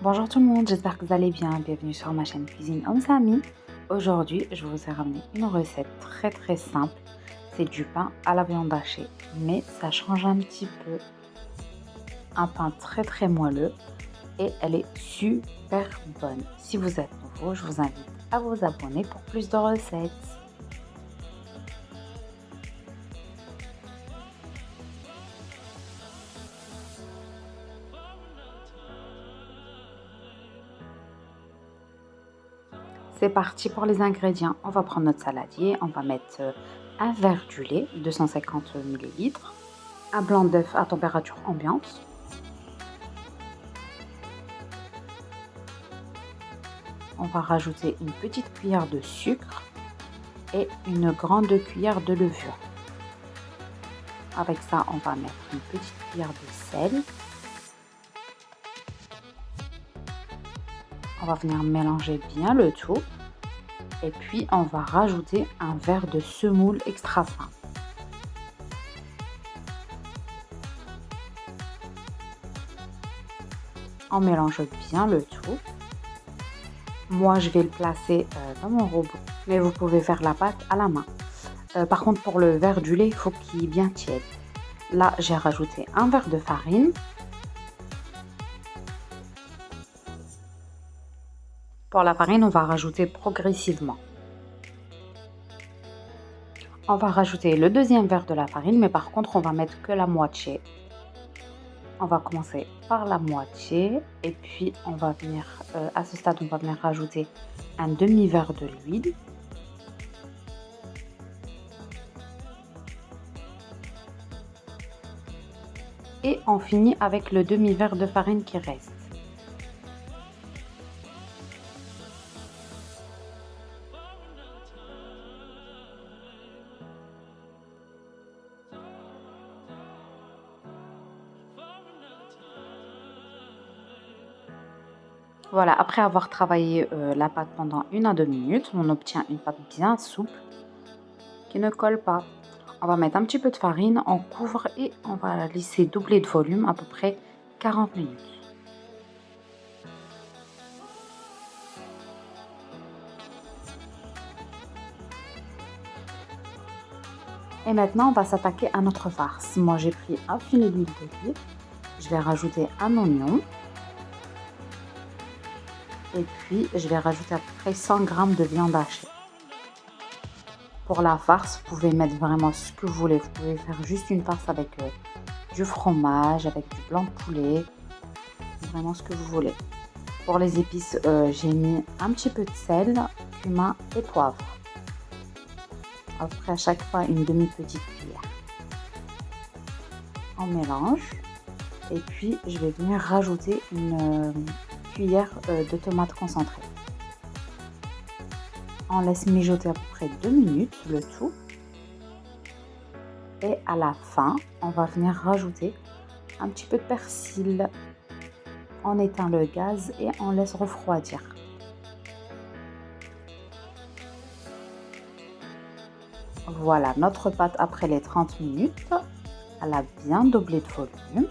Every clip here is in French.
Bonjour tout le monde, j'espère que vous allez bien. Bienvenue sur ma chaîne Cuisine Homme Samy. Aujourd'hui, je vous ai ramené une recette très simple. C'est du pain à la viande hachée, mais ça change un petit peu. Un pain très moelleux et elle est super bonne. Si vous êtes nouveau, je vous invite à vous abonner pour plus de recettes. C'est parti pour les ingrédients. On va prendre notre saladier, on va mettre un verre du lait, 250 ml, un blanc d'œuf à température ambiante, on va rajouter une petite cuillère de sucre et une grande cuillère de levure. Avec ça, on va mettre une petite cuillère de sel. On va venir mélanger bien le tout. Et puis, on va rajouter un verre de semoule extra fin. On mélange bien le tout. Moi, je vais le placer dans mon robot, mais vous pouvez faire la pâte à la main. Par contre, pour le verre du lait, il faut qu'il est bien tiède. Là, j'ai rajouté un verre de farine. Pour la farine, on va rajouter progressivement. On va rajouter le deuxième verre de la farine, mais par contre, on va mettre que la moitié. On va commencer par la moitié et puis on va venir, à ce stade, on va venir rajouter un demi-verre de l'huile. Et on finit avec le demi-verre de farine qui reste. Voilà, après avoir travaillé la pâte pendant 1 à 2 minutes, on obtient une pâte bien souple qui ne colle pas. On va mettre un petit peu de farine, on couvre et on va la laisser doubler de volume à peu près 40 minutes. Et maintenant, on va s'attaquer à notre farce. Moi, j'ai pris un filet d'huile d'olive. Je vais rajouter un oignon. Et puis, je vais rajouter à peu près 100 g de viande hachée. Pour la farce, vous pouvez mettre vraiment ce que vous voulez. Vous pouvez faire juste une farce avec du fromage, avec du blanc de poulet. Vraiment ce que vous voulez. Pour les épices, j'ai mis un petit peu de sel, cumin et poivre. À peu près à chaque fois une demi-petite cuillère. On mélange. Et puis, je vais venir rajouter une cuillère de tomates concentrées. On laisse mijoter à peu près 2 minutes le tout. Et à la fin, on va venir rajouter un petit peu de persil. On éteint le gaz et on laisse refroidir. Voilà notre pâte après les 30 minutes. Elle a bien doublé de volume.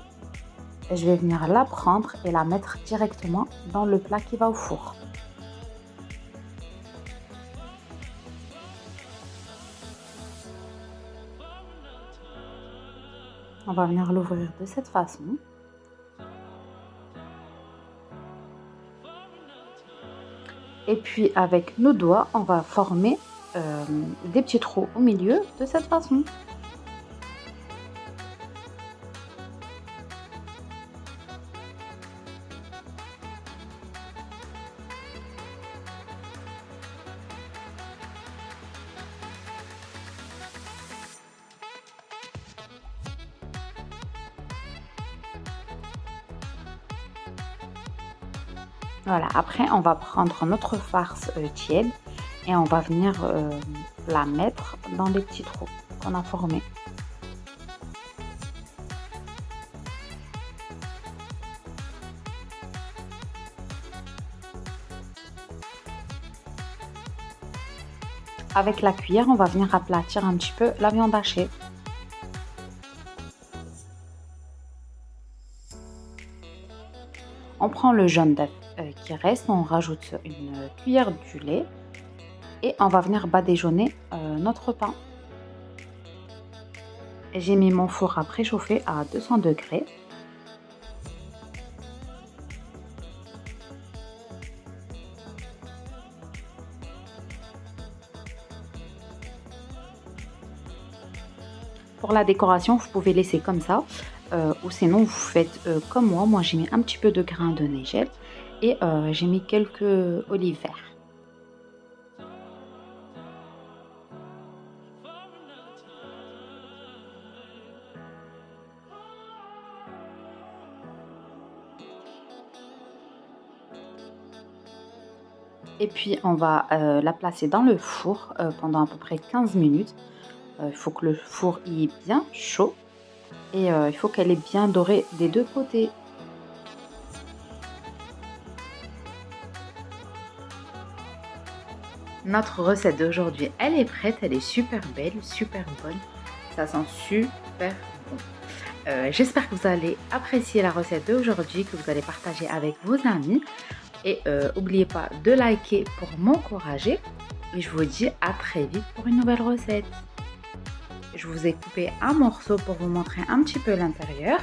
Et je vais venir la prendre et la mettre directement dans le plat qui va au four. On va venir l'ouvrir de cette façon. Et puis avec nos doigts, on va former des petits trous au milieu de cette façon. Voilà, après on va prendre notre farce tiède et on va venir la mettre dans les petits trous qu'on a formés. Avec la cuillère, on va venir aplatir un petit peu la viande hachée. On prend le jaune d'œuf qui reste, on rajoute une cuillère du lait et on va venir badigeonner notre pain. J'ai mis mon four à préchauffer à 200 degrés. Pour la décoration, vous pouvez laisser comme ça, ou sinon vous faites comme moi. Moi, j'ai mis un petit peu de grains de nigel et j'ai mis quelques olives vertes. Et puis, on va la placer dans le four pendant à peu près 15 minutes. Il faut que le four y est bien chaud et il faut qu'elle est bien dorée des deux côtés. Notre recette d'aujourd'hui, elle est prête, elle est super belle, super bonne. Ça sent super bon. J'espère que vous allez apprécier la recette d'aujourd'hui, que vous allez partager avec vos amis. Et n'oubliez pas de liker pour m'encourager. Et je vous dis à très vite pour une nouvelle recette. Je vous ai coupé un morceau pour vous montrer un petit peu l'intérieur.